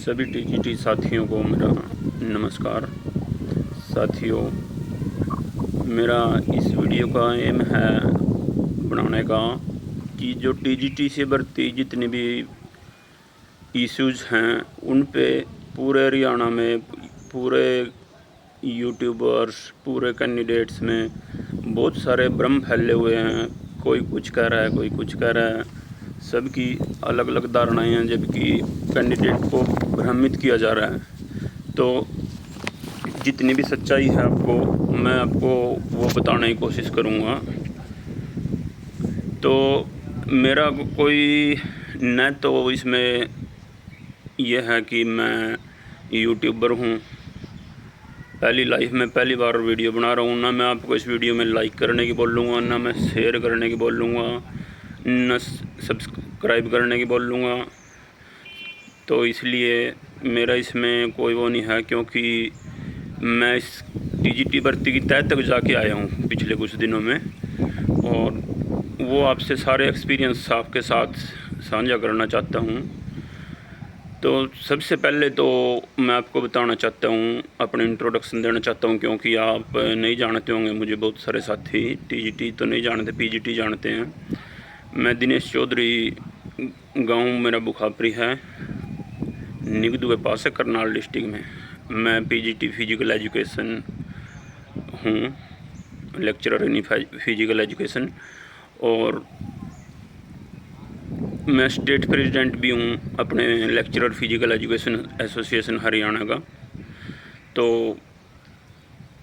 सभी टीजीटी साथियों को मेरा नमस्कार। साथियों, मेरा इस वीडियो का एम है बनाने का कि जो टीजीटी से बढ़ती जितनी भी इश्यूज़ हैं उन पे पूरे हरियाणा में पूरे यूट्यूबर्स पूरे कैंडिडेट्स में बहुत सारे भ्रम फैले हुए हैं। कोई कुछ कह रहा है, कोई कुछ कह रहा है, सबकी अलग अलग धारणाएं हैं, जबकि कैंडिडेट को भ्रमित किया जा रहा है। तो जितनी भी सच्चाई है मैं आपको वो बताने की कोशिश करूँगा। तो मेरा कोई न तो इसमें यह है कि मैं यूट्यूबर हूँ, पहली लाइफ में पहली बार वीडियो बना रहा हूँ, ना मैं आपको इस वीडियो में लाइक करने की बोलूँगा, ना मैं शेयर करने की बोलूँगा, न सब्सक्राइब करने की बोलूँगा। तो इसलिए मेरा इसमें कोई वो नहीं है, क्योंकि मैं इस टीजीटी भर्ती की तह तक जाके आया हूँ पिछले कुछ दिनों में, और वो आपसे सारे एक्सपीरियंस आपके साथ साझा करना चाहता हूँ। तो सबसे पहले तो मैं आपको बताना चाहता हूँ, अपने इंट्रोडक्शन देना चाहता हूँ, क्योंकि आप नहीं जानते होंगे मुझे। बहुत सारे साथी टीजीटी तो नहीं जानते, पीजीटी जानते हैं। मैं दिनेश चौधरी, गांव मेरा बुखापरी है, निगदू के पास है, करनाल डिस्ट्रिक्ट में। मैं पीजीटी फिजिकल एजुकेशन हूँ, लेक्चरर इन फिजिकल एजुकेशन, और मैं स्टेट प्रेसिडेंट भी हूँ अपने lecturer physical education association Haryana का। तो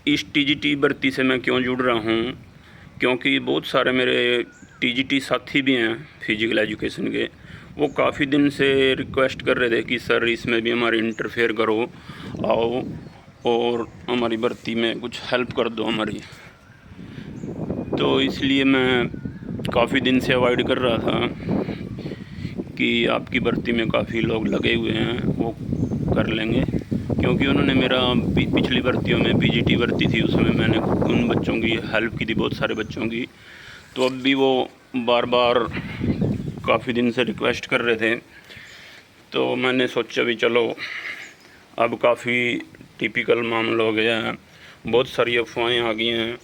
इस टीजीटी भर्ती से मैं क्यों जुड़ रहा हूँ, क्योंकि बहुत सारे मेरे टीजीटी साथी भी हैं फिजिकल एजुकेशन के। वो काफ़ी दिन से रिक्वेस्ट कर रहे थे कि सर इसमें भी हमारी इंटरफेयर करो, आओ और हमारी भर्ती में कुछ हेल्प कर दो हमारी। तो इसलिए मैं काफ़ी दिन से अवॉइड कर रहा था कि आपकी भर्ती में काफ़ी लोग लगे हुए हैं, वो कर लेंगे, क्योंकि उन्होंने मेरा पिछली भर्तियों में पीजीटी भर्ती थी, उसमें मैंने उन बच्चों की हेल्प की थी, बहुत सारे बच्चों की। तो अब भी वो बार बार काफ़ी दिन से रिक्वेस्ट कर रहे थे। तो मैंने सोचा भी चलो, अब काफ़ी टिपिकल मामला हो गया है, बहुत सारी अफवाहें आ गई हैं।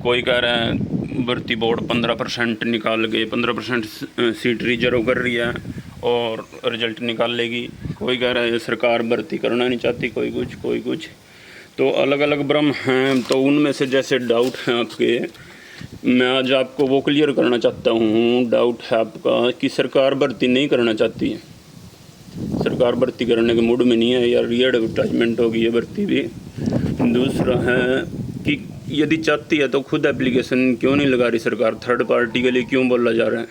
कोई कह रहा है भर्ती बोर्ड 15% निकाल के 15% सीट रिजर्व कर रही है और रिजल्ट निकाल लेगी। कोई कह रहा है सरकार भर्ती करना नहीं चाहती, कोई कुछ। तो अलग अलग भ्रम हैं। तो उनमें से जैसे डाउट हैं आपके, मैं आज आपको वो क्लियर करना चाहता हूँ। डाउट है आपका कि सरकार भर्ती नहीं करना चाहती है, सरकार भर्ती करने के मूड में नहीं है, या री एडवर्टाइजमेंट होगी ये भर्ती भी। दूसरा है कि यदि चाहती है तो खुद एप्लीकेशन क्यों नहीं लगा रही सरकार, थर्ड पार्टी के लिए क्यों बोला जा रहा है।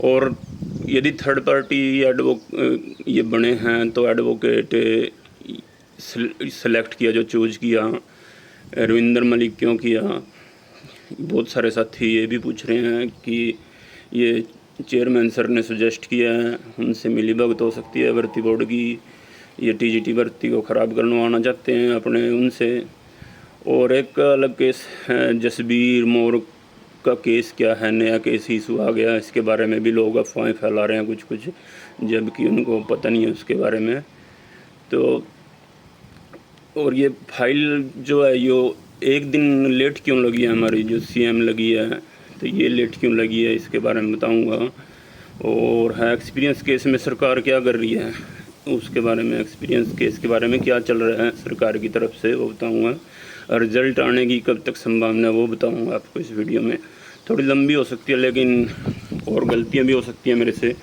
और यदि थर्ड पार्टी ये बने हैं तो एडवोकेट सेलेक्ट किया, जो चूज किया, रविंदर मलिक क्यों किया। बहुत सारे साथी ये भी पूछ रहे हैं कि ये चेयरमैन सर ने सजेस्ट किया है, उनसे मिलीभगत हो सकती है भर्ती बोर्ड की, ये टीजीटी भर्ती को ख़राब करवाना चाहते हैं अपने उनसे। और एक अलग केस है, जसबीर मोर का केस क्या है, नया केस इशू आ गया, इसके बारे में भी लोग अफवाहें फैला रहे हैं कुछ, जबकि उनको पता नहीं है उसके बारे में। तो और ये फाइल जो है यो एक दिन लेट क्यों लगी है, हमारी जो सीएम लगी है, तो ये लेट क्यों लगी है इसके बारे में बताऊंगा। और है एक्सपीरियंस केस में सरकार क्या कर रही है उसके बारे में, एक्सपीरियंस केस के बारे में क्या चल रहा है सरकार की तरफ से वो बताऊंगा। रिजल्ट आने की कब तक संभावना है वो बताऊंगा आपको इस वीडियो में। थोड़ी लंबी हो सकती है, लेकिन और गलतियां भी हो सकती हैं मेरे से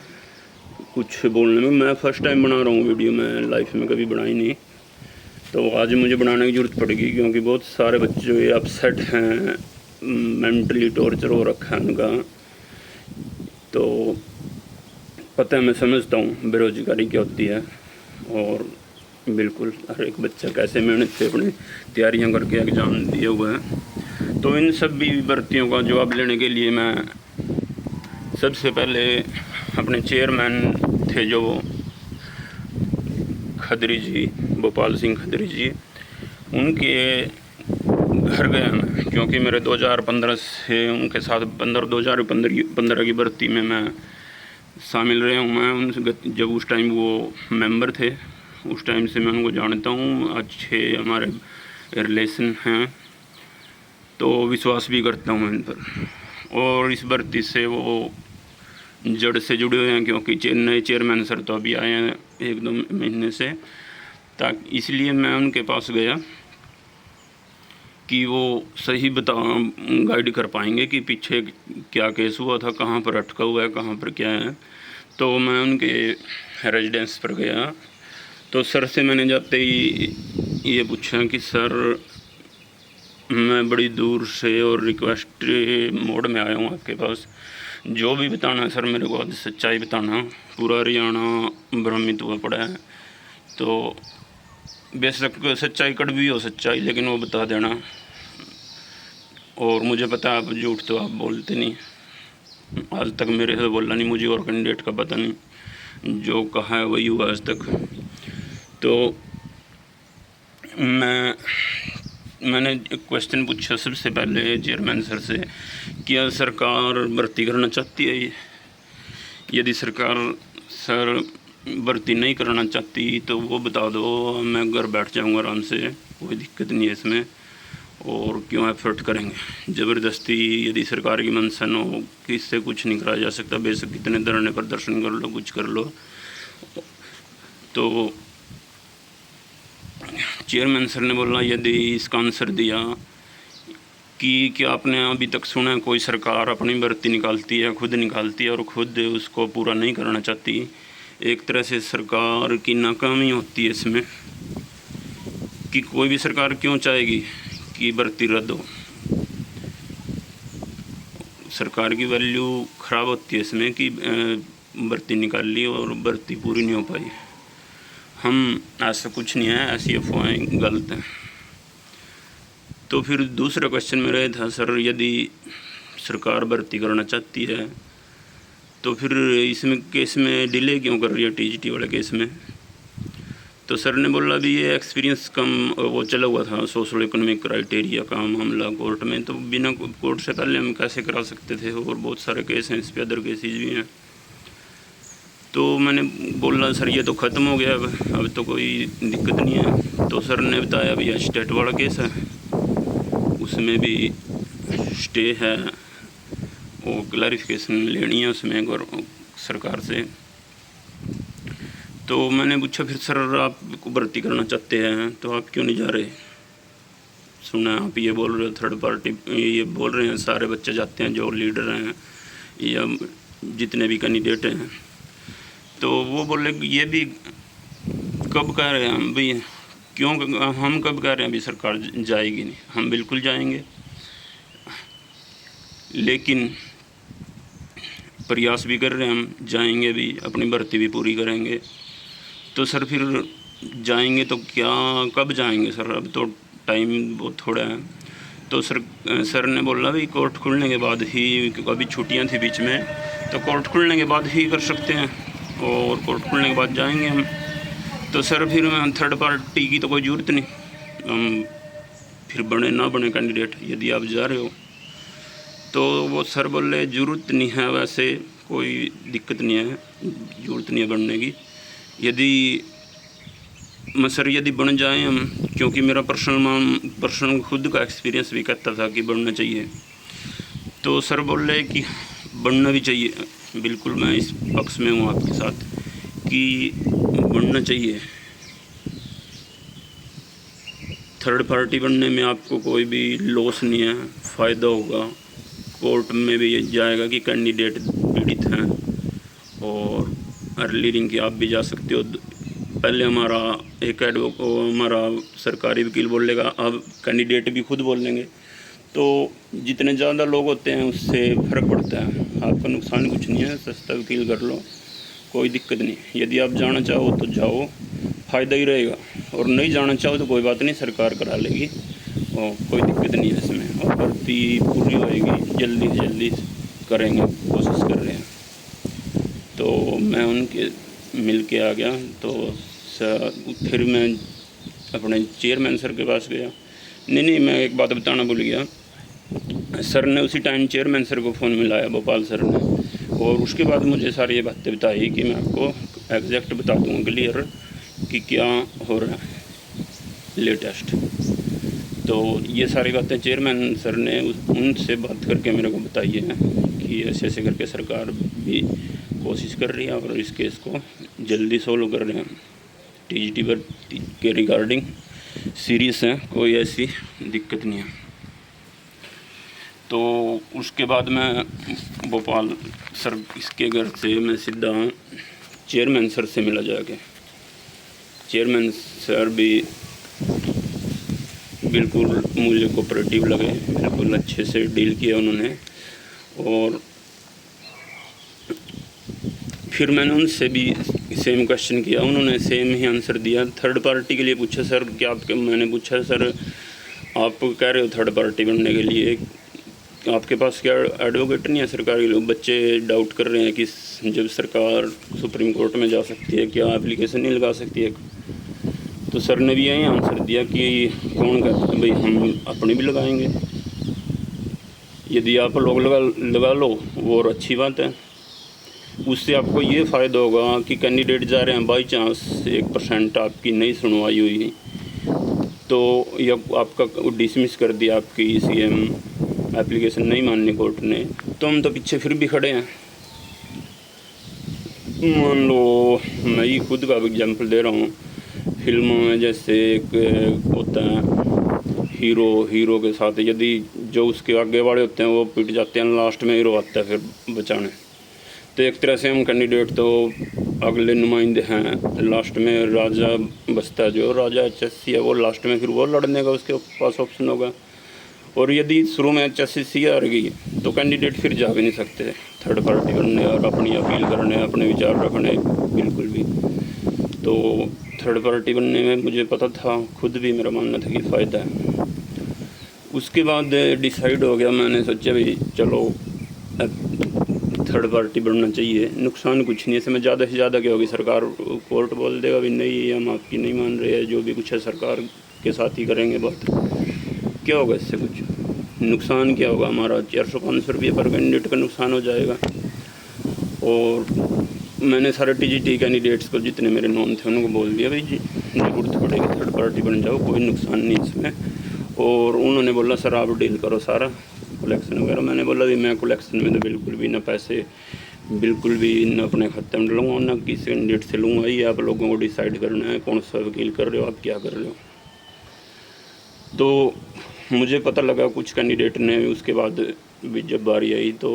कुछ बोलने में। मैं फ़र्स्ट टाइम बना रहा हूँ वीडियो, मैं लाइफ में कभी बनाई नहीं, तो आज मुझे बनाने की ज़रूरत पड़ेगी, क्योंकि बहुत सारे बच्चे ये अपसेट हैं, मेंटली टॉर्चर हो रखा है उनका। तो पता है, मैं समझता हूँ बेरोज़गारी क्या होती है, और बिल्कुल हर एक बच्चा कैसे मेहनत से अपनी तैयारियां करके एग्ज़ाम दिए हुए हैं। तो इन सब भी भर्तियों का जवाब लेने के लिए मैं सबसे पहले अपने चेयरमैन थे जो खदरी जी, भोपाल सिंह खदरी जी, उनके घर गया मैं, क्योंकि मेरे 2015 से उनके साथ 2015 की भर्ती में मैं शामिल रहा हूँ मैं उनसे। जब उस टाइम वो मेंबर थे, उस टाइम से मैं उनको जानता हूँ, अच्छे हमारे रिलेशन हैं, तो विश्वास भी करता हूँ इन पर। और इस भर्ती से वो जड़ से जुड़े हुए हैं, क्योंकि नए चेयरमैन सर तो अभी आए हैं 1-2 महीने से, ताकि इसलिए मैं उनके पास गया कि वो सही गाइड कर पाएंगे कि पीछे क्या केस हुआ था, कहाँ पर अटका हुआ है, कहाँ पर क्या है। तो मैं उनके रेजिडेंस पर गया, तो सर से मैंने जाते ही ये पूछा कि सर मैं बड़ी दूर से और रिक्वेस्ट मोड में आया हूँ आपके पास, जो भी बताना है सर मेरे को आज सच्चाई बताना। पूरा हरियाणा भ्रमित हुआ पड़ा है, तो बेशक सच्चाई कड़वी हो सच्चाई, लेकिन वो बता देना। और मुझे पता है आप झूठ तो आप बोलते नहीं, आज तक मेरे से बोला नहीं, मुझे और कैंडिडेट का पता नहीं, जो कहा है वही हुआ आज तक। तो मैंने एक क्वेश्चन पूछा सबसे पहले चेयरमैन सर से, क्या सरकार भर्ती करना चाहती है ये? यदि सरकार सर भर्ती नहीं करना चाहती तो वो बता दो, मैं घर बैठ जाऊंगा आराम से, कोई दिक्कत नहीं है इसमें। और क्यों एफर्ट करेंगे ज़बरदस्ती? यदि सरकार की मंशा न हो कि इससे कुछ नहीं कराया जा सकता, बेशक कितने धरने प्रदर्शन कर लो, कुछ कर लो। तो चेयरमैन सर ने बोला, यदि इसका आंसर दिया कि क्या आपने अभी तक सुना है कोई सरकार अपनी भर्ती निकालती है, खुद निकालती है और खुद उसको पूरा नहीं करना चाहती? एक तरह से सरकार की नाकामी होती है इसमें, कि कोई भी सरकार क्यों चाहेगी कि भर्ती रद्द हो। सरकार की वैल्यू ख़राब होती है इसमें कि भर्ती निकाल ली और भर्ती पूरी नहीं हो पाई। ऐसा कुछ नहीं है, ऐसी अफवाहें गलत हैं। तो फिर दूसरा क्वेश्चन मेरा ये था, सर यदि सरकार भर्ती करना चाहती है तो फिर इसमें केस में डिले क्यों कर रही है, टीजीटी वाले केस में? तो सर ने बोला भी ये एक्सपीरियंस कम वो चला हुआ था, सोशल इकोनॉमिक क्राइटेरिया का मामला कोर्ट में, तो बिना कोर्ट से पहले हम कैसे करा सकते थे, और बहुत सारे केस हैं इस पर, अदर केसेस भी हैं। तो मैंने बोला सर ये तो ख़त्म हो गया, अब तो कोई दिक्कत नहीं है। तो सर ने बताया भैया स्टेट वाला केस है, उसमें भी स्टे है, वो क्लैरिफिकेशन लेनी है उसमें सरकार से। तो मैंने पूछा फिर सर आप भर्ती करना चाहते हैं तो आप क्यों नहीं जा रहे? सुना आप ये बोल रहे हो थर्ड पार्टी, ये बोल रहे हैं सारे बच्चे जाते हैं जो लीडर हैं या जितने भी कैंडिडेट हैं। तो वो बोले ये भी कब कह रहे हैं हम भी, क्यों हम कब कह रहे हैं अभी सरकार जाएगी नहीं? हम बिल्कुल जाएंगे, लेकिन प्रयास भी कर रहे हैं, हम जाएंगे भी, अपनी भर्ती भी पूरी करेंगे। तो सर फिर जाएंगे तो क्या, कब जाएंगे सर? अब तो टाइम बहुत थोड़ा है। तो सर ने बोला भाई कोर्ट खुलने के बाद ही, अभी छुट्टियां थी बीच में, तो कोर्ट खुलने के बाद ही कर सकते हैं, और कोर्ट खुलने के बाद जाएंगे हम। तो सर फिर थर्ड पार्टी की तो कोई ज़रूरत नहीं, हम फिर बने ना बने कैंडिडेट, यदि आप जा रहे हो। तो वो सर बोले ज़रूरत नहीं है, वैसे कोई दिक्कत नहीं है, ज़रूरत नहीं है बनने की। यदि बन जाएं हम, क्योंकि मेरा पर्सनल खुद का एक्सपीरियंस भी कहता था कि बनना चाहिए। तो सर बोले कि बनना भी चाहिए, बिल्कुल मैं इस पक्ष में हूँ आपके साथ कि बनना चाहिए। थर्ड पार्टी बनने में आपको कोई भी लॉस नहीं है, फ़ायदा होगा। कोर्ट में भी जाएगा कि कैंडिडेट पीड़ित हैं, और अर्ली रिंग की आप भी जा सकते हो। पहले हमारा हमारा सरकारी वकील बोलेगा, अब कैंडिडेट भी खुद बोलेंगे, तो जितने ज़्यादा लोग होते हैं उससे फ़र्क पड़ता है। आपका नुकसान कुछ नहीं है, सस्ता वकील कर लो, कोई दिक्कत नहीं। यदि आप जाना चाहो तो जाओ, फ़ायदा ही रहेगा, और नहीं जाना चाहो तो कोई बात नहीं, सरकार करा लेगी और कोई दिक्कत नहीं है इसमें। और भर्ती पूरी होएगी, जल्दी से जल्दी करेंगे, कोशिश कर रहे हैं। तो मैं उनके मिल के आ गया। तो फिर मैं अपने चेयरमैन सर के पास गया। नहीं, मैं एक बात बताना भूल गया। सर ने उसी टाइम चेयरमैन सर को फ़ोन मिलाया, भोपाल सर ने। और उसके बाद मुझे सारी ये बातें बताई कि मैं आपको एग्जैक्ट बता दूँगा क्लियर कि क्या हो रहा है लेटेस्ट। तो ये सारी बातें चेयरमैन सर ने उनसे बात करके मेरे को बताई है कि ऐसे ऐसे करके सरकार भी कोशिश कर रही है और इस केस को जल्दी सोल्व कर रहे हैं। टीजीटी भर्ती के रिगार्डिंग सीरियस है, कोई ऐसी दिक्कत नहीं है। तो उसके बाद मैं भोपाल सर इसके घर से मैं सीधा चेयरमैन सर से मिला जाके। चेयरमैन सर भी बिल्कुल मुझे कोऑपरेटिव लगे, बिल्कुल अच्छे से डील किया उन्होंने। और फिर मैंने उनसे भी सेम क्वेश्चन किया, उन्होंने सेम ही आंसर दिया। थर्ड पार्टी के लिए पूछा सर क्या आपके, मैंने पूछा सर आप कह रहे हो थर्ड पार्टी बनने के लिए, आपके पास क्या एडवोकेट नहीं है सरकारी लोग? बच्चे डाउट कर रहे हैं कि जब सरकार सुप्रीम कोर्ट में जा सकती है क्या एप्लीकेशन नहीं लगा सकती है? तो सर ने भी यही आंसर दिया कि कौन कहता है भाई, हम अपनी भी लगाएंगे, यदि आप लोग लगा लो वो और अच्छी बात है। उससे आपको ये फ़ायदा होगा कि कैंडिडेट जा रहे हैं, बाई चांस 1% आपकी नहीं सुनवाई हुई तो या आपका डिसमिस कर दिया आपकी CM एप्लीकेशन नहीं मानने कोर्ट ने, तो हम तो पीछे फिर भी खड़े हैं। मान लो मैं ही खुद का एग्जांपल दे रहा हूँ, फिल्मों में जैसे एक होता है हीरो के साथ यदि जो उसके आगे वाले होते हैं वो पिट जाते हैं, लास्ट में हीरो आता है फिर बचाने। तो एक तरह से हम कैंडिडेट तो अगले नुमाइंदे हैं, लास्ट में राजा बसता है, जो राजा HSC है वो लास्ट में फिर वो लड़ने का उसके पास ऑप्शन होगा। और यदि शुरू में HSC हार गई तो कैंडिडेट फिर जा भी नहीं सकते थर्ड पार्टी बनने और अपनी अपील करने, अपने विचार रखने बिल्कुल भी। तो थर्ड पार्टी बनने में मुझे पता था, खुद भी मेरा मानना था कि फ़ायदा है। उसके बाद डिसाइड हो गया, मैंने सोचा भाई चलो थर्ड पार्टी बनना चाहिए, नुकसान कुछ नहीं है इसमें। ज़्यादा से ज़्यादा क्या होगी, सरकार कोर्ट बोल देगा भी नहीं हम आपकी नहीं मान रहे हैं, जो भी कुछ है सरकार के साथ ही करेंगे बात, क्या होगा इससे? कुछ नुकसान क्या होगा हमारा? 400-500 रुपये पर कैंडिडेट का नुकसान हो जाएगा। और मैंने सारे TGT कैंडिडेट्स को जितने मेरे नॉन थे उनको बोल दिया भाई जी ज़रूरत पड़ेगी थर्ड पार्टी बन जाओ, कोई नुकसान नहीं इसमें। और उन्होंने बोला सर आप डील करो सारा कलेक्शन वगैरह। मैंने बोला भी मैं कलेक्शन में तो बिल्कुल भी ना पैसे बिल्कुल भी न अपने खाते में लूँगा ना किसी कैंडिडेट से लूँगा, ये आप लोगों को डिसाइड करना है कौन सा वकील कर रहे हो, आप क्या कर रहे हो। तो मुझे पता लगा कुछ कैंडिडेट ने, उसके बाद भी जब बारी आई तो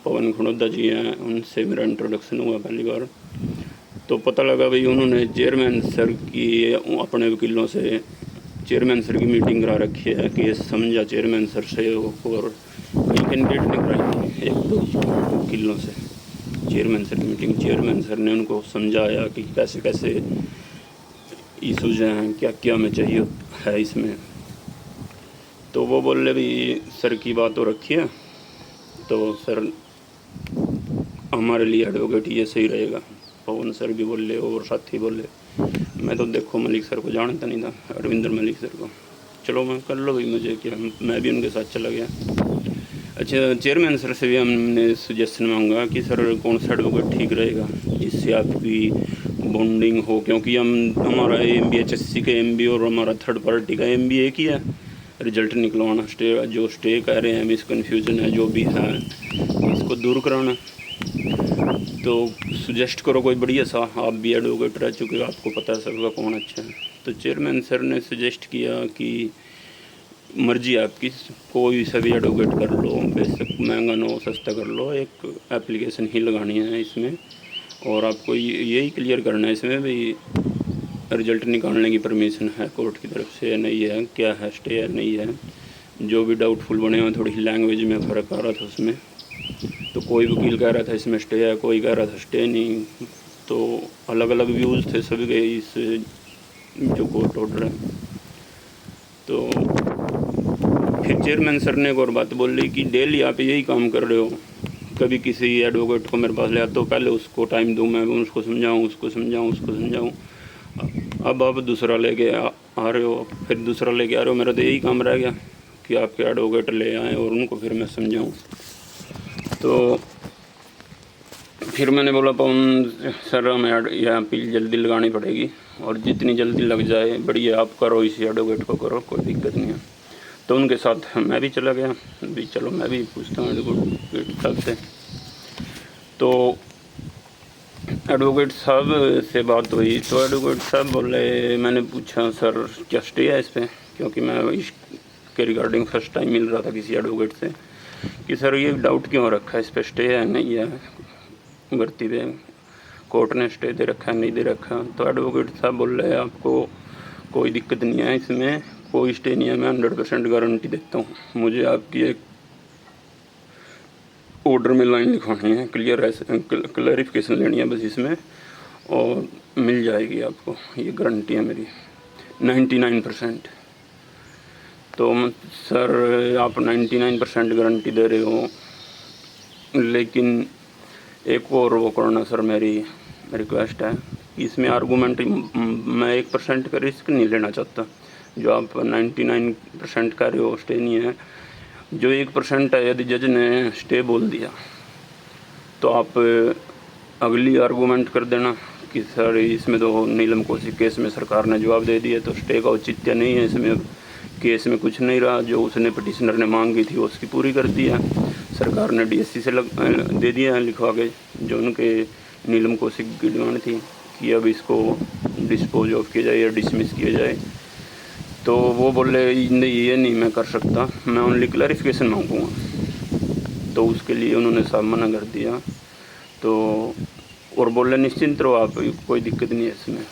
पवन खड़ोदा जी हैं, उनसे मेरा इंट्रोडक्शन हुआ पहली बार। तो पता लगा भाई उन्होंने चेयरमैन सर की अपने वकीलों से चेयरमैन सर की मीटिंग करा रखी है कि ये समझा चेयरमैन सर से, और कई कैंडिडेट ने कराई 1-2 वकीलों से चेयरमैन सर की मीटिंग। चेयरमैन सर ने उनको समझाया कि कैसे कैसे इशूज़ हैं, क्या क्या हमें चाहिए है इसमें। तो वो बोले भी सर की बात हो रखी है तो सर हमारे लिए एडवोकेट ये सही रहेगा। पवन सर भी बोले और साथी बोले। मैं तो देखो मलिक सर को जानता नहीं था, अरविंदर मलिक सर को। चलो मैं कर लो भाई, मुझे क्या, मैं भी उनके साथ चला गया। अच्छा, चेयरमैन सर से भी हमने सजेशन मांगा कि सर कौन सा एडवोकेट ठीक रहेगा जिससे आपकी बॉन्डिंग हो, क्योंकि हमारा MBA HSC का MBA और हमारा थर्ड पार्टी का MBA एक ही है। रिजल्ट निकलवाना, जो स्टे कह रहे हैं, मिस कन्फ्यूज़न है जो भी है इसको दूर कराना। तो सुजेस्ट करो कोई बढ़िया सा, आप भी एडवोकेट रह चुके हो, आपको पता है सबका कौन अच्छा है। तो चेयरमैन सर ने सजेस्ट किया कि मर्जी आपकी, कोई सा भी एडवोकेट कर लो, बेशक महंगा ना हो सस्ता कर लो, एक एप्लीकेशन ही लगानी है इसमें और आपको यही क्लियर करना है इसमें भाई रिजल्ट निकालने की परमिशन है कोर्ट की तरफ से या नहीं है, क्या है, स्टे है नहीं है। जो भी डाउटफुल बने हुए, थोड़ी लैंग्वेज में फ़र्क आ रहा था उसमें। तो कोई वकील कह रहा था इसमें स्टे है, कोई कह रहा था स्टे नहीं, तो अलग अलग व्यूज़ थे सभी के इस जो कोर्ट ऑर्डर है। तो फिर चेयरमैन सर ने एक और बात बोली कि डेली आप यही काम कर रहे हो, कभी किसी एडवोकेट को मेरे पास ले आते हो, पहले उसको टाइम दूँ, मैं उसको समझाऊँ। अब आप दूसरा लेके आ रहे हो, फिर दूसरा लेके आ रहे हो, मेरा तो यही काम रह गया कि आपके एडवोकेट ले आएँ और उनको फिर मैं समझाऊँ। तो फिर मैंने बोला पवन सर हमें यहाँ अपील जल्दी लगानी पड़ेगी और जितनी जल्दी लग जाए बढ़िया, आप करो, इसी एडवोकेट को करो, कोई दिक्कत नहीं है। तो उनके साथ मैं भी चला गया, भी चलो मैं भी पूछता हूँ एडवोकेट साहब से। तो एडवोकेट साहब से बात हुई तो एडवोकेट साहब बोले, मैंने पूछा सर क्या स्टे है इस पर, क्योंकि मैं इसके रिगार्डिंग फर्स्ट टाइम मिल रहा था किसी एडवोकेट से, कि सर ये डाउट क्यों रखा है, इस पर स्टे है नहीं है, भर्ती पे कोर्ट ने स्टे दे रखा है नहीं दे रखा। तो एडवोकेट साहब बोल रहे हैं आपको कोई दिक्कत नहीं है, इसमें कोई स्टे नहीं है, मैं 100% गारंटी देता हूँ। मुझे आपकी एक ऑर्डर में लाइन लिखवानी है, क्लैरिफिकेशन लेनी है बस इसमें, और मिल जाएगी आपको, ये गारंटी है मेरी 99%। तो सर आप 99% गारंटी दे रहे हो, लेकिन एक और वो करना सर, मेरी रिक्वेस्ट है कि इसमें आर्गूमेंट मैं 1% का रिस्क नहीं लेना चाहता। जो आप 99% कह रहे हो स्टे नहीं है, जो 1% है, यदि जज ने स्टे बोल दिया तो आप अगली आर्गूमेंट कर देना कि सर इसमें तो नीलम कोशिक केस में सरकार ने जवाब दे दिया, तो स्टे का औचित्य नहीं है, इसमें केस में कुछ नहीं रहा, जो उसने पिटिशनर ने मांगी थी उसकी पूरी कर दिया, सरकार ने डीएससी से दे दिया है लिखवा के, जो उनके नीलम कौशिक की डिमांड थी कि अब इसको डिस्पोज ऑफ किया जाए या डिसमिस किया जाए। तो वो बोले नहीं ये नहीं मैं कर सकता, मैं ओनली क्लैरिफिकेशन मांगूंगा। तो उसके लिए उन्होंने साफ मना कर दिया। तो और बोले निश्चिंत रहो आप, कोई दिक्कत नहीं है इसमें।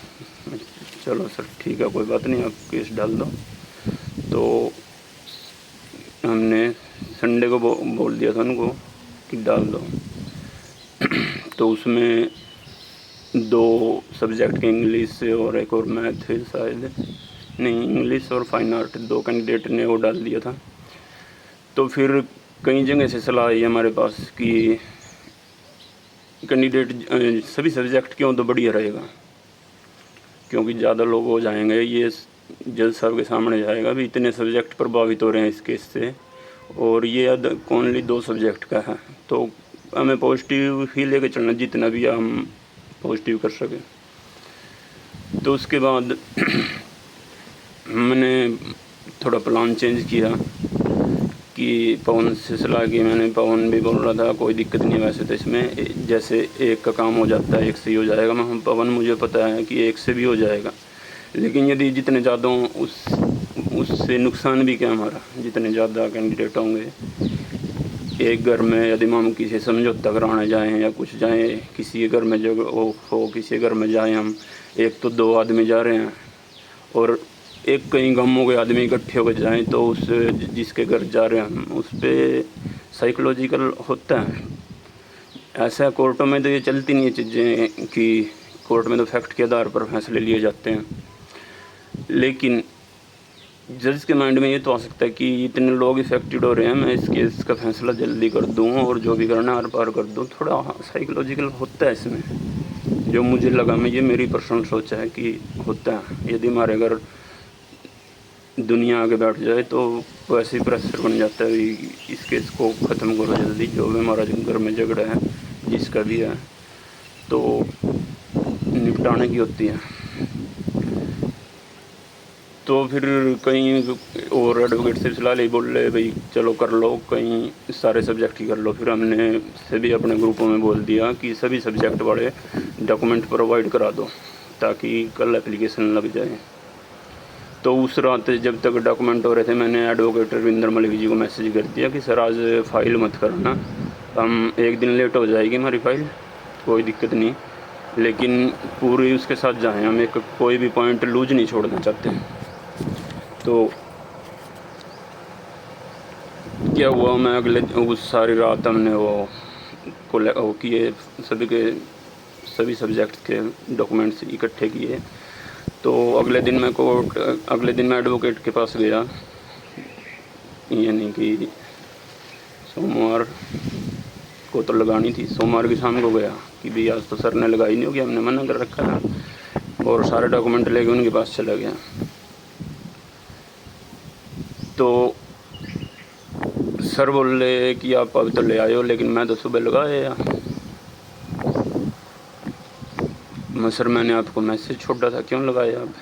चलो सर ठीक है, कोई बात नहीं, आप केस डाल दो। तो हमने संडे को बोल दिया था उनको कि डाल दो। तो उसमें 2 सब्जेक्ट के इंग्लिश से और एक और मैथ है शायद, नहीं इंग्लिश और फाइन आर्ट, 2 कैंडिडेट ने वो डाल दिया था। तो फिर कई जगह से सलाह आई हमारे पास कि कैंडिडेट सभी सब्जेक्ट क्यों तो बढ़िया रहेगा, क्योंकि ज़्यादा लोग हो जाएंगे, ये जज साहब के सामने जाएगा भी इतने सब्जेक्ट प्रभावित हो रहे हैं इस केस से, और ये ओनली 2 सब्जेक्ट का है। तो हमें पॉजिटिव ही लेके चलना, जितना भी हम पॉजिटिव कर सकें। तो उसके बाद मैंने थोड़ा प्लान चेंज किया कि पवन से सलाह की मैंने। पवन भी बोल रहा था कोई दिक्कत नहीं, वैसे तो इसमें जैसे एक का काम हो जाता है एक से ही हो जाएगा। मैं पवन मुझे पता है कि एक से भी हो जाएगा, लेकिन यदि जितने ज़्यादा उससे नुकसान भी क्या हमारा, जितने ज़्यादा कैंडिडेट होंगे एक घर में, यदि हम किसी समझौता कराने जाएँ या कुछ जाएँ, किसी के घर में जगह हो किसी के घर में जाएँ हम, एक तो 2 आदमी जा रहे हैं और एक कहीं गम हो गए आदमी इकट्ठे होकर जाएँ, तो उस जिसके घर जा रहे हैं हम उस पर साइकोलॉजिकल होता है। ऐसा कोर्टों में तो ये चलती नहीं है चीज़ें कि कोर्ट में तो फैक्ट के आधार पर फैसले लिए जाते हैं, लेकिन जज के माइंड में ये तो आ सकता है कि इतने लोग इफेक्टेड हो रहे हैं, मैं इस केस का फैसला जल्दी कर दूँ और जो भी करना आर पार कर दूँ। थोड़ा साइकोलॉजिकल होता है इसमें, जो मुझे लगा, मैं ये मेरी पर्सनल सोच है कि होता है। यदि हमारे अगर दुनिया आगे बैठ जाए तो वैसे ही प्रेशर बन जाता है इस केस को ख़त्म करो जल्दी, जो भी हमारा घर में झगड़ा है जिसका भी है तो निपटाने की होती है। तो फिर कहीं और एडवोकेट से सलाह ली, बोल रहे भाई चलो कर लो, कहीं सारे सब्जेक्ट ही कर लो। फिर हमने सभी अपने ग्रुपों में बोल दिया कि सभी सब्जेक्ट वाले डॉक्यूमेंट प्रोवाइड करा दो ताकि कल एप्लीकेशन लग जाए। तो उस रात जब तक डॉक्यूमेंट हो रहे थे, मैंने एडवोकेट रविंद्र मलिक जी को मैसेज कर दिया कि सर आज फ़ाइल मत करना, हम एक दिन लेट हो जाएगी हमारी फ़ाइल, कोई दिक्कत नहीं, लेकिन पूरी उसके साथ जाएं, हम एक कोई भी पॉइंट लूज नहीं छोड़ना चाहते। तो क्या हुआ, मैं अगले उस सारी रात हमने वो किए, सभी सब्जेक्ट के डॉक्यूमेंट्स इकट्ठे किए। तो अगले दिन मैं एडवोकेट के पास गया, यानी कि सोमवार को तो लगानी थी, सोमवार की शाम को गया कि भाई आज तो सर ने लगाई नहीं होगी, हमने मना कर रखा था, और सारे डॉक्यूमेंट लेके उनके पास चला गया। तो सर बोल रहे कि आप अब तो ले आए हो, लेकिन मैं तो सुबह लगा आया। सर मैंने आपको मैसेज छोड़ा था, क्यों लगाया आप?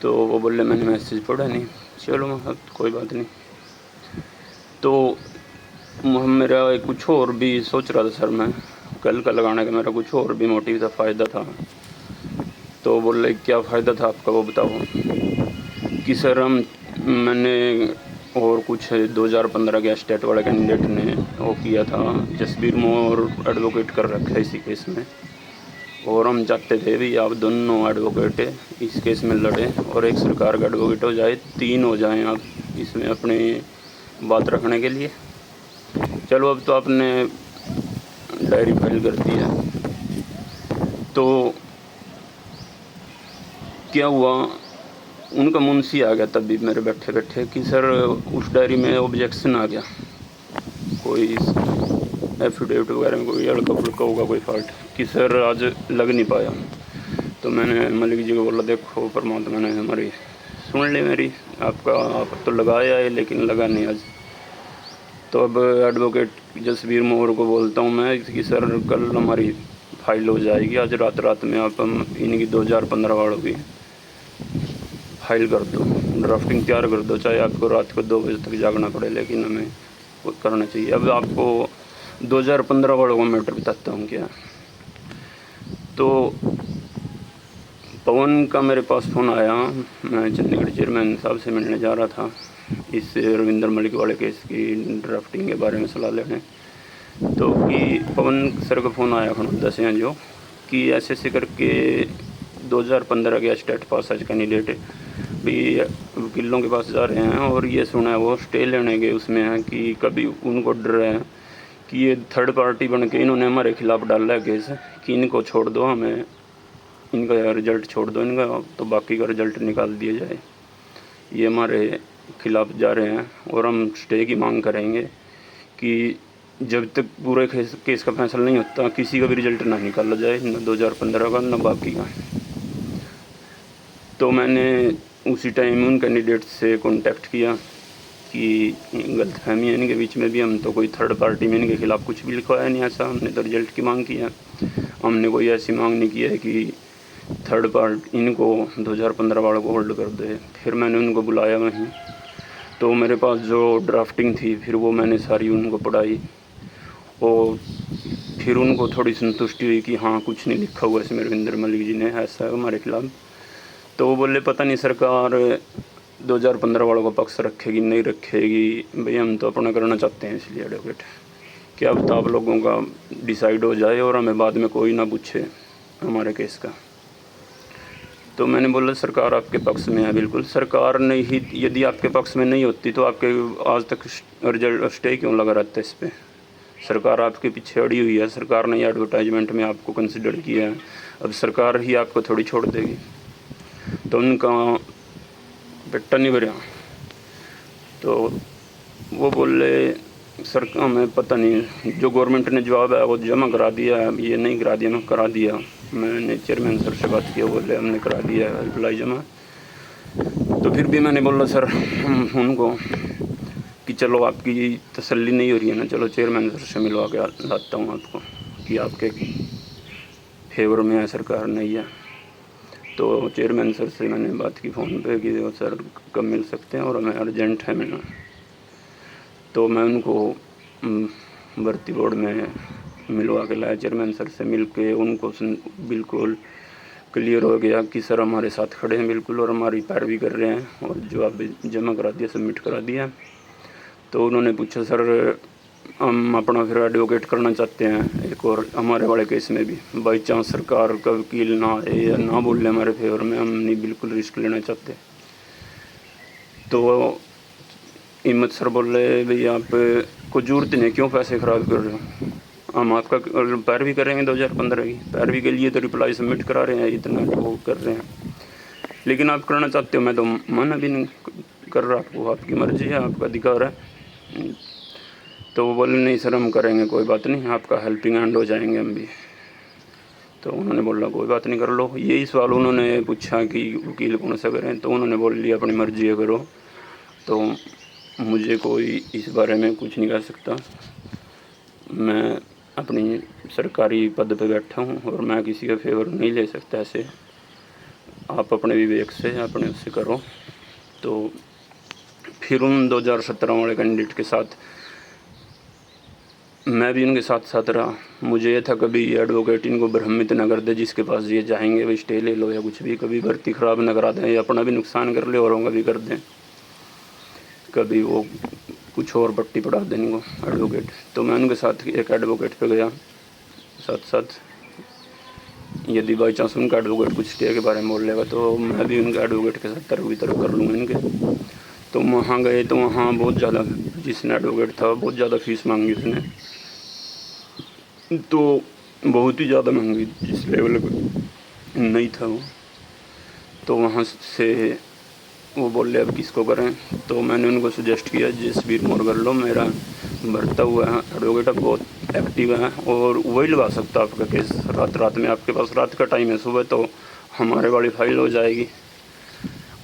तो वो बोले मैंने मैसेज पढ़ा नहीं। चलो मैं कोई बात नहीं। तो मेरा कुछ और भी सोच रहा था सर, मैं कल का लगाने का मेरा कुछ और भी मोटिव था, फ़ायदा था। तो बोले क्या फ़ायदा था आपका वो बताओ। कि सर मैंने और कुछ 2015 के स्टेट वाले कैंडिडेट ने वो किया था, जसबीर मोर एडवोकेट कर रखा है इसी केस में, और हम चाहते थे भी आप दोनों एडवोकेट इस केस में लड़ें और एक सरकार का एडवोकेट हो जाए, 3 हो जाएं आप इसमें अपनी बात रखने के लिए। चलो अब तो आपने डायरी फाइल कर दी है। तो क्या हुआ, उनका मुंशी आ गया तब भी मेरे बैठे बैठे कि सर उस डायरी में ऑब्जेक्शन आ गया, कोई एफिडेविट वगैरह में कोई लड़का फुड़का होगा कोई फॉल्ट, कि सर आज लग नहीं पाया। तो मैंने मलिक जी को बोला देखो परमात्मा ने हमारी सुन ली मेरी, आपका आप तो लगाया है लेकिन लगा नहीं आज। तो अब एडवोकेट जसबीर मोर को बोलता हूँ मैं कि सर कल हमारी फाइल हो जाएगी, आज रात में आप हम इनकी 2015 वालों की फाइल कर दो, ड्राफ्टिंग तैयार कर दो, चाहे आपको रात को 2 बजे तक जागना पड़े, लेकिन हमें वो करना चाहिए। अब आपको 2015 वालों का मैटर बताता हूँ क्या। तो पवन का मेरे पास फ़ोन आया, मैं चंडीगढ़ चेयरमैन साहब से मिलने जा रहा था इस रविंदर मलिक वाले केस की ड्राफ्टिंग के बारे में सलाह लेने। तो कि पवन सर का फ़ोन आया खनौदा से जो कि ऐसे करके 2015 के स्टेट पास आज कैंडिडेट भी वकीलों के पास जा रहे हैं और ये सुना है वो स्टे लेने के उसमें है कि कभी उनको डर है कि ये थर्ड पार्टी बन के इन्होंने हमारे खिलाफ़ डाला है केस कि इनको छोड़ दो, हमें इनका रिज़ल्ट छोड़ दो इनका, तो बाकी का रिज़ल्ट निकाल दिया जाए। ये हमारे खिलाफ़ जा रहे हैं और हम स्टे की मांग करेंगे कि जब तक पूरे केस का फैसला नहीं होता किसी का भी रिज़ल्ट ना निकाला जाए, न 2015 का न बाकी का। तो मैंने उसी टाइम उन कैंडिडेट से कांटेक्ट किया कि गलतफहमी है इनके बीच में भी, हम तो कोई थर्ड पार्टी में इनके खिलाफ़ कुछ भी लिखवाया नहीं ऐसा, हमने तो रिज़ल्ट की मांग की है। हमने कोई ऐसी मांग नहीं की है कि थर्ड पार्ट इनको 2015 वालों को होल्ड कर दे। फिर मैंने उनको बुलाया वहीं, तो मेरे पास जो ड्राफ्टिंग थी फिर वो मैंने सारी उनको पढ़ाई और फिर उनको थोड़ी संतुष्टि हुई कि हाँ कुछ नहीं लिखा हुआ इसमें रविंदर मलिक जी ने ऐसा है हमारे खिलाफ़। तो वो बोले पता नहीं सरकार 2015 वालों को पक्ष रखेगी नहीं रखेगी, भाई हम तो अपना करना चाहते हैं इसलिए एडवोकेट, क्या अब तो आप लोगों का डिसाइड हो जाए और हमें बाद में कोई ना पूछे हमारे केस का। तो मैंने बोला सरकार आपके पक्ष में है बिल्कुल, सरकार ने ही यदि आपके पक्ष में नहीं होती तो आपके आज तक रिजल्ट स्टे क्यों लगा रहता है इस पर। सरकार आपके पीछे अड़ी हुई है, सरकार ने एडवर्टाइजमेंट में आपको कंसिडर किया है, अब सरकार ही आपको थोड़ी छोड़ देगी। तो उनका पेट्टा नहीं भरा। तो वो बोले सर हमें पता नहीं, जो गवर्नमेंट ने जवाब है वो जमा करा दिया है, ये नहीं करा दिया, मैं करा दिया। मैंने चेयरमैन सर से बात किया, बोले हमने करा दिया है रिप्लाई जमा। तो फिर भी मैंने बोला सर उनको कि चलो आपकी तसल्ली नहीं हो रही है ना, चलो चेयरमैन सर से मिलवा के लाता हूँ आपको कि आपके फेवर में है सरकार नहीं है। तो चेयरमैन सर से मैंने बात की फ़ोन पे कि वो सर कब मिल सकते हैं और हमें अर्जेंट है मिलना। तो मैं उनको भर्ती बोर्ड में मिलवा के लाया, चेयरमैन सर से मिल के उनको बिल्कुल क्लियर हो गया कि सर हमारे साथ खड़े हैं बिल्कुल और हमारी पैरवी कर रहे हैं और जवाब जमा करा दिया, सबमिट करा दिया। तो उन्होंने पूछा सर हम अपना फिर एडवोकेट करना चाहते हैं एक और हमारे वाले केस में भी, बाई चांस सरकार का वकील ना आए या ना बोले हमारे फेवर में, हम नहीं बिल्कुल रिस्क लेना चाहते। तो हिम्मत सर बोल रहे भाई आप को जरूरत नहीं, क्यों पैसे ख़राब कर रहे हो, हम आपका पैरवी करेंगे 2015 की, पैरवी के लिए तो रिप्लाई सबमिट करा रहे हैं, इतना वो कर रहे हैं, लेकिन आप करना चाहते हो मैं तो मना भी नहीं कर रहा, आपको आपकी मर्ज़ी है, आपका अधिकार है। तो वो बोले नहीं सर हम करेंगे, कोई बात नहीं, आपका हेल्पिंग हैंड हो जाएंगे हम भी। तो उन्होंने बोला कोई बात नहीं कर लो। यही सवाल उन्होंने पूछा कि वकील कौन सा करें, तो उन्होंने बोल लिया अपनी मर्ज़ी है करो, तो मुझे कोई इस बारे में कुछ नहीं कह सकता, मैं अपनी सरकारी पद पे बैठा हूँ और मैं किसी का फेवर नहीं ले सकता ऐसे। आप अपने विवेक से अपने उससे करो। तो फिर उन 2017 वाले कैंडिडेट के साथ मैं भी उनके साथ साथ रहा। मुझे ये था कभी एडवोकेट इनको भ्रमित न कर दे, जिसके पास ये जाएंगे भाई स्टे ले लो या कुछ भी, कभी भर्ती ख़राब न करा दें या अपना भी नुकसान कर ले औरों का भी कर दें, कभी वो कुछ और पट्टी पड़ा दें इनको एडवोकेट। तो मैं उनके साथ एक एडवोकेट पे गया साथ साथ। यदि बाई चांस उनका एडवोकेट कुछ स्टे के बारे में बोल लेगा तो मैं भी उनके एडवोकेट के साथ तरफ वितरक कर लूँगा इनके। तो वहाँ गए तो वहाँ बहुत ज़्यादा, जिसने एडवोकेट था बहुत ज़्यादा फीस मांगी उसने, तो बहुत ही ज़्यादा महंगी, जिस लेवल पर नहीं था वो। तो वहाँ से वो बोल रहे अब किसको करें। तो मैंने उनको सजेस्ट किया जसबीर मोर कर लो, मेरा भरता हुआ है एडवोकेट बहुत एक्टिव है और वही लगा सकता आपका केस। रात में आपके पास रात का टाइम है, सुबह तो हमारे वाली फाइल हो जाएगी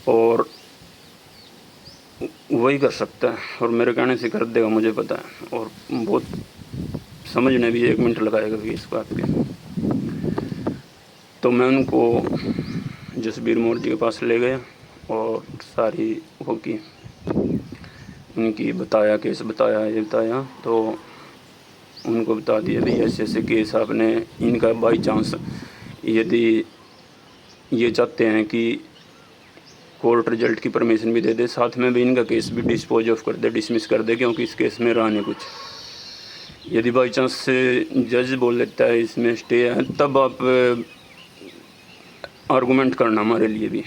और वही कर सकता है और मेरे कहने से कर देगा, मुझे पता है। और बहुत समझने भी 1 मिनट लगाएगा भी इस बात के। तो मैं उनको जसबीर मोर जी के पास ले गया और सारी वो की उनकी बताया, केस बताया, ये बताया। तो उनको बता दिया भाई ऐसे ऐसे केस आपने इनका बाई चांस यदि ये चाहते हैं कि कोर्ट रिजल्ट की परमिशन भी दे दे, साथ में भी इनका केस भी डिस्पोज ऑफ कर दे, डिसमिस कर दे, क्योंकि इस केस में रहा नहीं कुछ। यदि बाई चांस से जज बोल लेता है इसमें स्टे है, तब आप आर्गूमेंट करना हमारे लिए भी।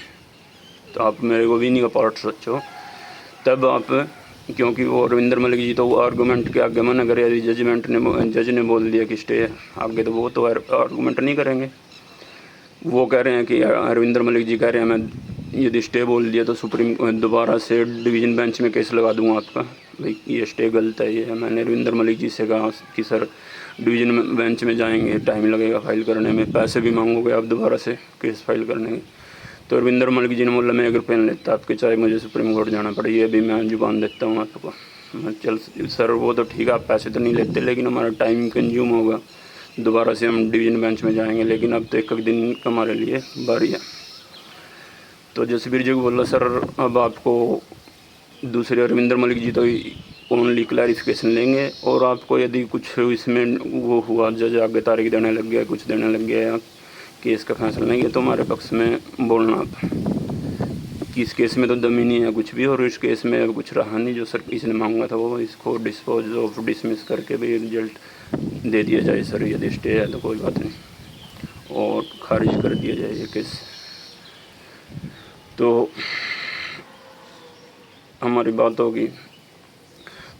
तो आप मेरे को भी नहीं का पार्ट सोचो तब आप, क्योंकि वो रविंद्र मलिक जी तो वो आर्गूमेंट के आगे मना करे। यदि जज ने बोल दिया कि स्टे है आगे, तो वो तो आर्गूमेंट नहीं करेंगे। वो कह रहे हैं कि रविंद्र मलिक जी कह रहे हैं मैं यदि स्टे बोल दिया तो सुप्रीम दोबारा से डिवीज़न बेंच में केस लगा दूंगा आपका, भाई ये स्टे गलत है। ये मैंने रविंद्र मलिक जी से कहा कि सर डिवीज़न बेंच में जाएंगे, टाइम लगेगा फाइल करने में, पैसे भी मांगोगे आप दोबारा से केस फाइल करने के। तो रविंद्र मलिक जी ने बोला मैं 1 रुपये नहीं लेता आपके, चाहे मुझे सुप्रीम कोर्ट जाना पड़े, ये भी मैं जुबान देता हूँ आपको। मैं चल सर वो तो ठीक है, आप पैसे तो नहीं लेते, लेकिन हमारा टाइम कंज्यूम होगा, दोबारा से हम डिवीज़न बेंच में जाएंगे, लेकिन अब तो 1 दिन हमारे लिए बारी है। तो जसबीर जी को बोला सर अब आपको दूसरे रविंद्र मलिक जी तो ओनली क्लैरिफिकेशन लेंगे, और आपको यदि कुछ इसमें वो हुआ, जज आगे तारीख देने लग गया, कुछ देने लग गया या केस का फैसला नहीं है, तो हमारे पक्ष में बोलना आप कि इस केस में तो दम ही नहीं है कुछ भी, और इस केस में अब कुछ रहा नहीं, जो सर इसने मांगा था वो इसको डिस्पोज ऑफ डिसमिस करके भी रिजल्ट दे दिया जाए सर, यदि स्टे है तो कोई बात नहीं, और खारिज कर दिया जाए ये केस। तो हमारी बात होगी।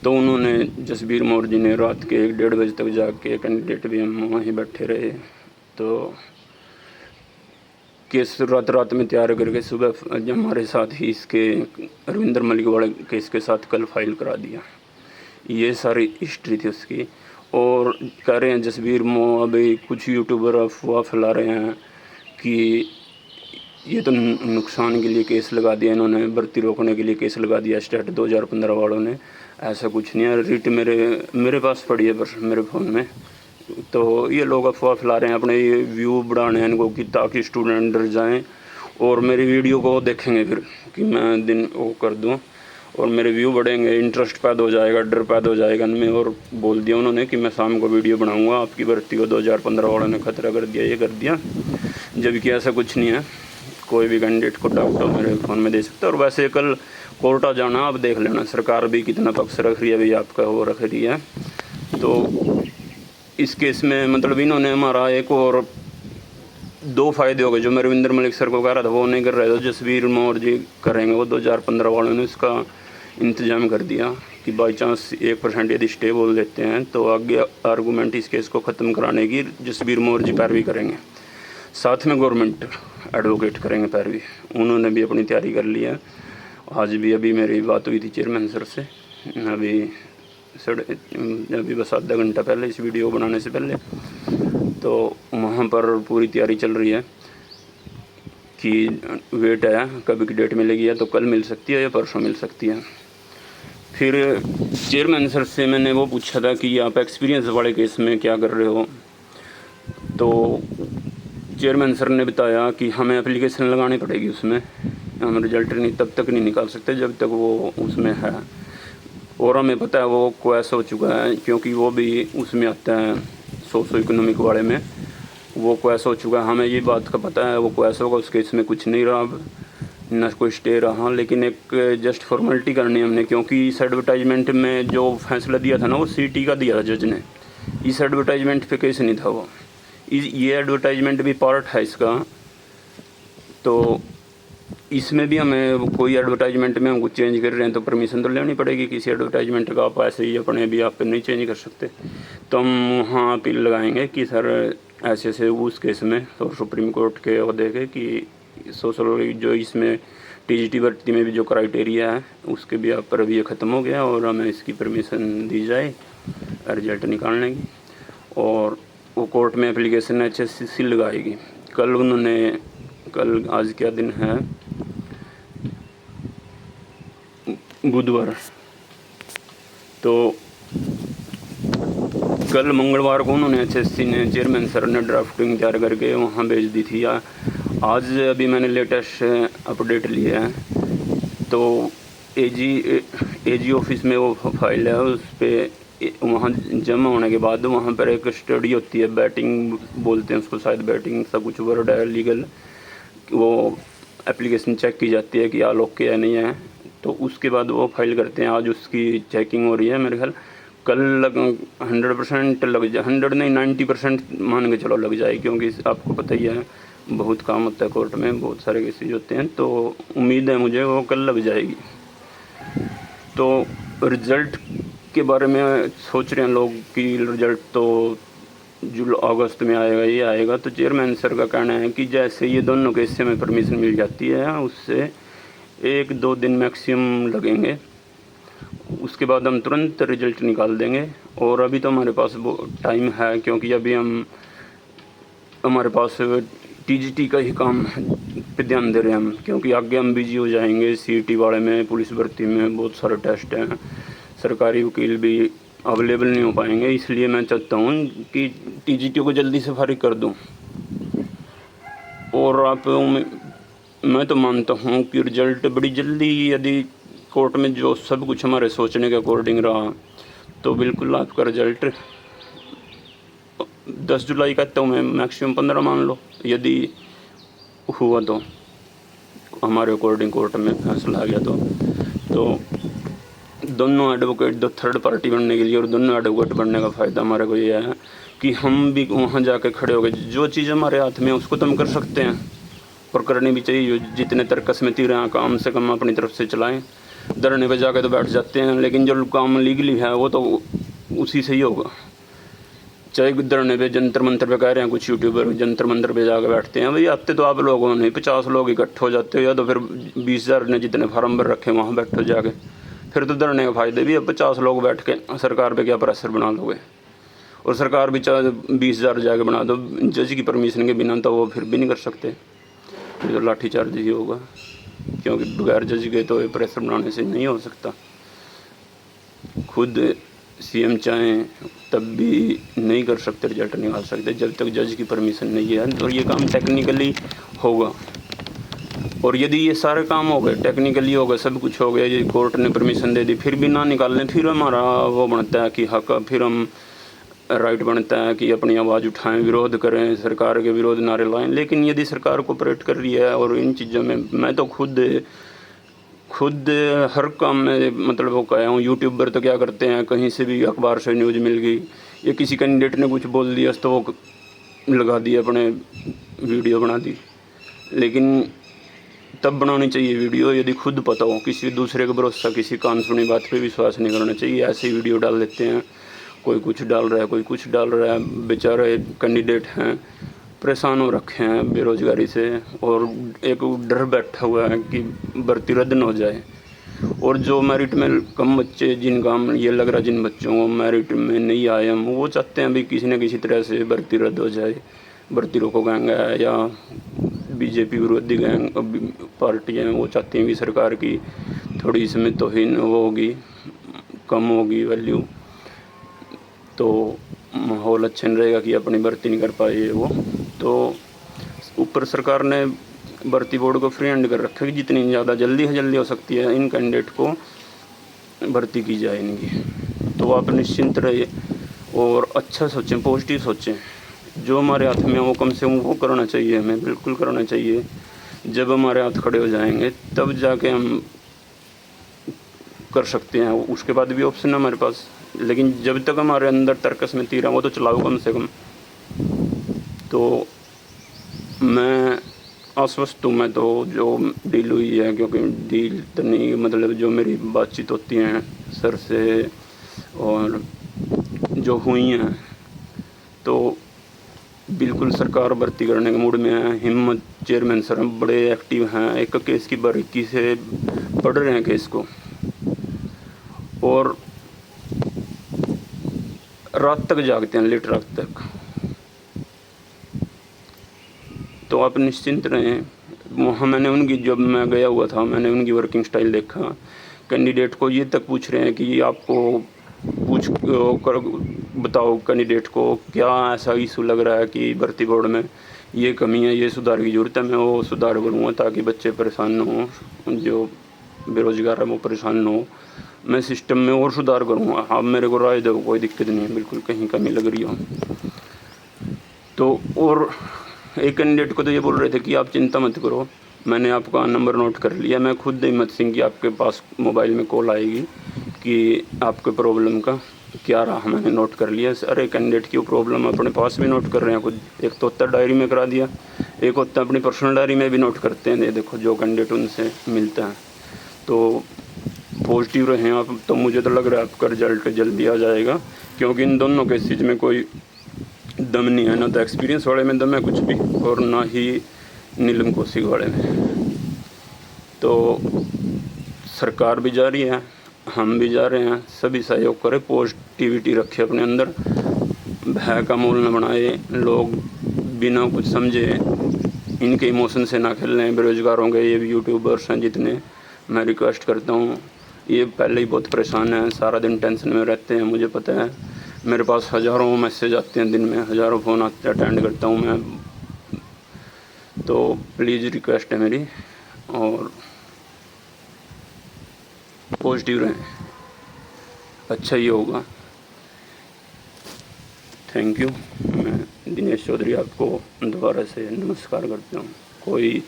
तो उन्होंने जसबीर मोर जी ने रात के 1-1:30 बजे तक जाके, कैंडिडेट भी हम वहीं बैठे रहे, तो केस रात में तैयार करके सुबह हमारे साथ ही इसके रविंद्र मलिक वाले केस के साथ कल फाइल करा दिया। ये सारी हिस्ट्री थी उसकी। और कह रहे हैं जसबीर मो अभी कुछ यूट्यूबर अफवाह फैला रहे हैं कि ये तो नुकसान के लिए केस लगा दिया इन्होंने, भर्ती रोकने के लिए केस लगा दिया स्टेट 2015 वालों ने। ऐसा कुछ नहीं है, रिट मेरे पास पड़ी है बस मेरे फ़ोन में। तो ये लोग अफवाह फैला रहे हैं अपने ये व्यू बढ़ाने हैं इनको, कि ताकि स्टूडेंट डर जाएं और मेरी वीडियो को देखेंगे फिर कि मैं दिन वो कर दूं, और मेरे व्यू बढ़ेंगे, इंटरेस्ट पैदा हो जाएगा, डर पैदा हो जाएगा इनमें। और बोल दिया उन्होंने कि मैं शाम को वीडियो बनाऊंगा, आपकी भर्ती को 2015 वालों ने खतरा कर दिया, ये कर दिया, जबकि ऐसा कुछ नहीं है। कोई भी कैंडिडेट को डाउट हो मेरे फ़ोन में दे सकता है। और वैसे कल कोर्ट आ जाना, आप देख लेना सरकार भी कितना पक्ष रख रही है, भाई आपका वो रख रही है। तो इस केस में मतलब इन्होंने हमारा एक और 2 फ़ायदे हो गए, जो मैं रविंद्र मलिक सर को कह रहा था वो नहीं कर रहे थे, जसबीर मोर जी करेंगे, वो 2015 वालों ने इसका इंतज़ाम कर दिया कि बाई चांस 1% यदि स्टे बोल देते हैं तो आगे आर्गूमेंट इस केस को ख़त्म कराने की जसबीर मोर जी पैरवी करेंगे, साथ में गवर्नमेंट एडवोकेट करेंगे पैरवी। उन्होंने भी अपनी तैयारी कर ली है। आज भी अभी मेरी बात हुई थी चेयरमैन सर से, अभी बस आधा घंटा पहले, इस वीडियो बनाने से पहले। तो वहाँ पर पूरी तैयारी चल रही है कि वेट है कभी की डेट मिलेगी, या तो कल मिल सकती है या परसों मिल सकती है। फिर चेयरमैन सर से मैंने वो पूछा था कि आप एक्सपीरियंस वाले केस में क्या कर रहे हो, तो चेयरमैन सर ने बताया कि हमें एप्लीकेशन लगानी पड़ेगी, उसमें हम रिजल्ट नहीं तब तक नहीं निकाल सकते जब तक वो उसमें है। और हमें पता है वो क्वैश हो चुका है, क्योंकि वो भी उसमें आता है सोशो इकोनॉमिक वाले में, वो क्वैश हो चुका है। हमें ये बात का पता है वो क्वैश होगा, उसके इसमें कुछ नहीं रहा अब, न कोई स्टे रहा, लेकिन एक जस्ट फॉर्मेलिटी करनी हमने, क्योंकि इस एडवर्टाइजमेंट में जो फैसला दिया था ना वो सीटी का दिया था जज ने, इस एडवर्टाइजमेंट पे केस नहीं था वो। ये एडवर्टाइजमेंट भी पार्ट है इसका, तो इसमें भी हमें कोई एडवर्टाइजमेंट में हम कुछ चेंज कर रहे हैं तो परमिशन तो लेनी पड़ेगी किसी एडवर्टाइजमेंट का, आप ऐसे ही अपने भी आप नहीं चेंज कर सकते। तो हम वहाँ अपील लगाएंगे कि सर ऐसे ऐसे उस केस में, और सुप्रीम कोर्ट के वो देखे कि सोशल जो इसमें टीजीटी भर्ती में भी जो क्राइटेरिया है उसके भी आप पर अभी ये ख़त्म हो गया और हमें इसकी परमिशन दी जाए रिजल्ट निकालने की। और वो कोर्ट में एप्लीकेशन HSCC लगाएगी। कल उन्होंने, कल आज क्या दिन है, बुधवार, तो कल मंगलवार को उन्होंने HSC ने, चेयरमैन सर ने ड्राफ्टिंग तैयार करके वहाँ भेज दी थी। आज अभी मैंने लेटेस्ट अपडेट लिया है, तो AG ऑफिस में वो फाइल है, उस पर वहाँ जमा होने के बाद वहाँ पर एक स्टडी होती है, बैटिंग बोलते हैं उसको शायद, बैटिंग सा कुछ वर्ड है लीगल, वो एप्लीकेशन चेक की जाती है कि ऑल ओके है नहीं है, तो उसके बाद वो फाइल करते हैं। आज उसकी चेकिंग हो रही है, मेरे ख्याल कल 100% लग जाए, 100 नहीं 90% मान के चलो लग जाए, क्योंकि आपको पता ही है बहुत काम होता है कोर्ट में, बहुत सारे केसेज होते हैं, तो उम्मीद है मुझे वो कल लग जाएगी। तो रिज़ल्ट के बारे में सोच रहे हैं लोग कि रिज़ल्ट तो अगस्त में आएगा, ये आएगा, तो चेयरमैन सर का कहना है कि जैसे ये दोनों केस से हमें परमिशन मिल जाती है उससे 1-2 दिन मैक्सिमम लगेंगे, उसके बाद हम तुरंत रिज़ल्ट निकाल देंगे। और अभी तो हमारे पास वो टाइम है, क्योंकि अभी हमारे पास TGT का ही काम पे ध्यान दे रहे हैं हम, क्योंकि आगे हम बिजी हो जाएंगे CET वाले में, पुलिस भर्ती में बहुत सारे टेस्ट हैं, सरकारी वकील भी अवेलेबल नहीं हो पाएंगे। इसलिए मैं चाहता हूँ कि TGT को जल्दी से फारिग कर दूँ। और मैं तो मानता हूँ कि रिज़ल्ट बड़ी जल्दी, यदि कोर्ट में जो सब कुछ हमारे सोचने के अकॉर्डिंग रहा तो बिल्कुल आपका रिज़ल्ट 10 जुलाई कहता हूँ मैं, मैक्सिमम 15 मान लो, यदि हुआ तो हमारे अकॉर्डिंग कोर्ट में फैसला आ गया तो दोनों एडवोकेट, दो थर्ड पार्टी बनने के लिए, और दोनों एडवोकेट बनने का फ़ायदा हमारे को ये है कि हम भी वहाँ जाके खड़े हो गए, जो चीज़ हमारे हाथ में है उसको तो हम कर सकते हैं और करनी भी चाहिए। जितने तरकस में तीर हैं कम से कम अपनी तरफ से चलाएं, धरने पे जाके तो बैठ जाते हैं, लेकिन जो काम लीगली है वो तो उसी से ही होगा। चाहे धरने पे जंतर मंतर पे कह रहे हैं कुछ यूट्यूबर, जंतर मंतर पे जाके बैठते हैं, भाई आते तो आप लोगों ने 50 लोग इकट्ठे हो जाते हो, या तो फिर 20,000 ने जितने फार्म भर रखे वहाँ बैठो जाके, फिर तो धरने का फ़ायदे भी है। 50 लोग बैठ के सरकार पे क्या प्रेशर बना लोगे, और सरकार भी चाहे 20,000 जाके बना दो जज की परमिशन के बिना, तो वो फिर भी नहीं कर सकते, फिर तो लाठीचार्ज ही होगा, क्योंकि बगैर जज के तो ये प्रेशर बनाने से नहीं हो सकता। खुद CM चाहें तब भी नहीं कर सकते, रिजल्ट निकाल सकते जब तक जज की परमिशन नहीं है। और ये काम टेक्निकली होगा, और यदि ये सारे काम हो गए, टेक्निकली हो गए, सब कुछ हो गया, ये कोर्ट ने परमिशन दे दी, फिर भी ना निकालने, फिर हमारा वो बनता है कि हक, फिर हम राइट बनता है कि अपनी आवाज़ उठाएं, विरोध करें, सरकार के विरोध नारे लाएं। लेकिन यदि सरकार कोऑपरेट कर रही है, और इन चीज़ों में मैं तो खुद हर काम में मतलब वो कहा हूँ, यूट्यूबर तो क्या करते हैं, कहीं से भी अखबार से न्यूज़ मिल गई या किसी कैंडिडेट ने कुछ बोल दिया तो वो लगा दिया, अपने वीडियो बना दी। लेकिन तब बनानी चाहिए वीडियो यदि खुद पता हो, किसी दूसरे का भरोसा, किसी कान सुनी बात पे विश्वास नहीं करना चाहिए। ऐसे वीडियो डाल देते हैं, कोई कुछ डाल रहा है, कोई कुछ डाल रहा है, बेचारे कैंडिडेट हैं परेशान हो रखे हैं बेरोज़गारी से, और एक डर बैठा हुआ है कि भर्ती रद्द न हो जाए। और जो मेरिट में कम बच्चे, जिनका हम ये लग रहा है जिन बच्चों को मेरिट में नहीं आए, हम वो चाहते हैं भी किसी न किसी तरह से भर्ती रद्द हो जाए। भर्ती रोको गैंग है या BJP विरोधी गैंग पार्टी हैं, वो चाहती हैं कि सरकार की थोड़ी इसमें तौहीन वो होगी, कम होगी वैल्यू तो माहौल अच्छा नहीं रहेगा कि अपनी भर्ती नहीं कर पाए वो। तो ऊपर सरकार ने भर्ती बोर्ड को फ्री हैंड कर रखा है कि जितनी ज़्यादा जल्दी हो सकती है इन कैंडिडेट को भर्ती की जाए इनकी। तो आप निश्चिंत रहिए और अच्छा सोचें, पॉजिटिव सोचें। जो हमारे हाथ में वो कम से कम वो करना चाहिए, हमें बिल्कुल करना चाहिए। जब हमारे हाथ खड़े हो जाएंगे तब जाके हम कर सकते हैं, उसके बाद भी ऑप्शन है हमारे पास। लेकिन जब तक हमारे अंदर तर्कस में तीर है वो तो चलाओ कम से कम। तो मैं आश्वस्त हूँ, मैं तो जो डील हुई है, क्योंकि डील तो नहीं मतलब जो मेरी बातचीत होती हैं सर से और जो हुई हैं, तो बिल्कुल सरकार भर्ती करने के मूड में है। हिम्मत चेयरमैन सर बड़े एक्टिव हैं, एक केस की बारीकी से पढ़ रहे हैं केस को और रात तक जागते हैं, लेट रात तक। तो आप निश्चिंत रहें। वहाँ मैंने उनकी, जब मैं गया हुआ था, मैंने उनकी वर्किंग स्टाइल देखा। कैंडिडेट को ये तक पूछ रहे हैं कि आपको बताओ कैंडिडेट को क्या ऐसा इशू लग रहा है कि भर्ती बोर्ड में ये कमी है, ये सुधार की ज़रूरत है। मैं वो सुधार करूँगा ताकि बच्चे परेशान न हों, जो बेरोज़गार है वो परेशान न हो। मैं सिस्टम में और सुधार करूँगा। आप मेरे को राय दो, कोई दिक्कत नहीं है, बिल्कुल कहीं कमी लग रही हो तो। और एक कैंडिडेट को तो ये बोल रहे थे कि आप चिंता मत करो, मैंने आपका नंबर नोट कर लिया। मैं खुद हिम्मत सिंह की आपके पास मोबाइल में कॉल आएगी कि आपके प्रॉब्लम का क्या रहा, मैंने नोट कर लिया। अरे कैंडिडेट की वो प्रॉब्लम अपने पास भी नोट कर रहे हैं खुद। एक तो होता डायरी में करा दिया, एक होता अपनी पर्सनल डायरी में भी नोट करते हैं। ये देखो जो कैंडिडेट उनसे मिलता है। तो पॉजिटिव रहें आप। तो मुझे तो लग रहा है आपका रिजल्ट जल्दी आ जाएगा, क्योंकि इन दोनों केसेज में कोई दम नहीं है, ना तो एक्सपीरियंस वाले में दम है कुछ भी और ना ही नीलम कौशिक वाले में। तो सरकार भी जा रही है, हम भी जा रहे हैं, सभी सहयोग करें, पॉजिटिविटी रखें अपने अंदर, भय का मूल न बनाए। लोग बिना कुछ समझे इनके इमोशन से ना खेलें। बेरोजगारों के ये भी यूट्यूबर्स हैं जितने, मैं रिक्वेस्ट करता हूँ, ये पहले ही बहुत परेशान हैं, सारा दिन टेंशन में रहते हैं। मुझे पता है, मेरे पास हज़ारों मैसेज आते हैं दिन में, हज़ारों फ़ोन आते हैं, अटेंड करता हूँ मैं। तो प्लीज़ रिक्वेस्ट है मेरी, और पॉजिटिव रहें, अच्छा ही होगा। Thank you. मैं दिनेश चौधरी आपको दोबारा से नमस्कार करता हूँ। कोई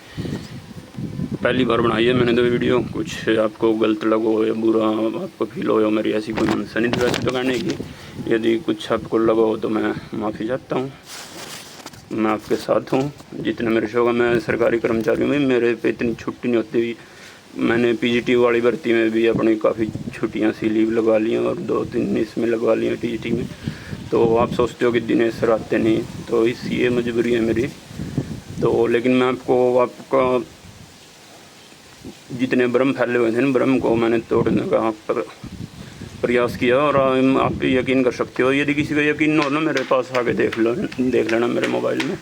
पहली बार बनाई है मैंने तो वीडियो, कुछ आपको गलत लगो या बुरा आपको फील हो, मेरी ऐसी कोई मंशा नहीं थी वैसे तो कहने की। यदि कुछ आपको लगा हो तो मैं माफ़ी चाहता हूँ। मैं आपके साथ हूँ जितने मेरे शो का। मैं सरकारी कर्मचारी हूँ, मेरे पे इतनी छुट्टी नहीं होती। मैंने पीजीटी वाली भर्ती में भी अपनी काफ़ी छुट्टियाँ सी लीव लगवा ली हैं और 2-3 इसमें लगवा ली हैं टीजीटी में। तो आप सोचते हो कि दिनेश सर आते नहीं, तो ये मजबूरी है मेरी। तो लेकिन मैं आपका जितने भ्रम फैले हुए थे ना, भ्रम को मैंने तोड़ने का प्रयास किया। और आप यकीन कर सकते हो, यदि किसी को यकीन न हो ना, मेरे पास आके देख लेना मेरे मोबाइल में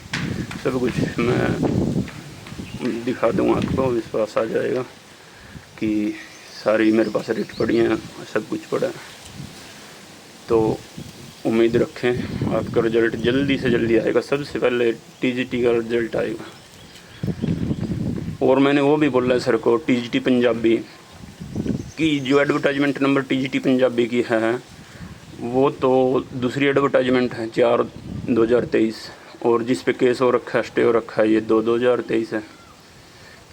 सब कुछ मैं दिखा दूँगा आपको। विश्वास आ जाएगा कि सारी मेरे पास रिट पड़ी हैं, सब कुछ पड़ा है। तो उम्मीद रखें आपका रिज़ल्ट जल्दी से जल्दी आएगा। सबसे पहले टीजीटी का रिज़ल्ट आएगा। और मैंने वो भी बोला है सर को, टीजीटी पंजाबी की जो एडवर्टाइजमेंट नंबर टीजीटी पंजाबी की है, वो तो दूसरी एडवर्टाइजमेंट है 4/2023, और जिस पे केस हो रखा है, स्टे हो रखा है, ये 2/2023 है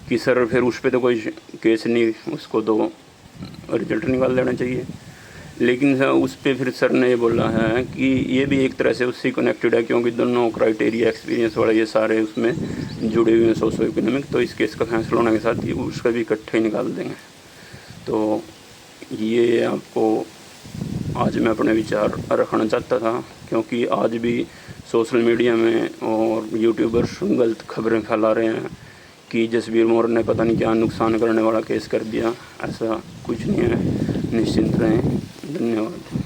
कि सर फिर उस पर तो कोई केस नहीं, उसको तो रिजल्ट निकाल देना चाहिए। लेकिन सर उस पर फिर सर ने ये बोला है कि ये भी एक तरह से उससे कनेक्टेड है, क्योंकि दोनों क्राइटेरिया एक्सपीरियंस वाले ये सारे उसमें जुड़े हुए हैं, सोशो इकोनॉमिक। तो इस केस का फैसला होने के साथ ही उसका भी इकट्ठे ही निकाल देंगे। तो ये आपको आज मैं अपने विचार रखना चाहता था, क्योंकि आज भी सोशल मीडिया में और यूट्यूबर्स गलत खबरें फैला रहे हैं कि जसबीर मौर्य ने पता नहीं क्या नुकसान करने वाला केस कर दिया। ऐसा कुछ नहीं है, निश्चिंत रहें। धन्यवाद।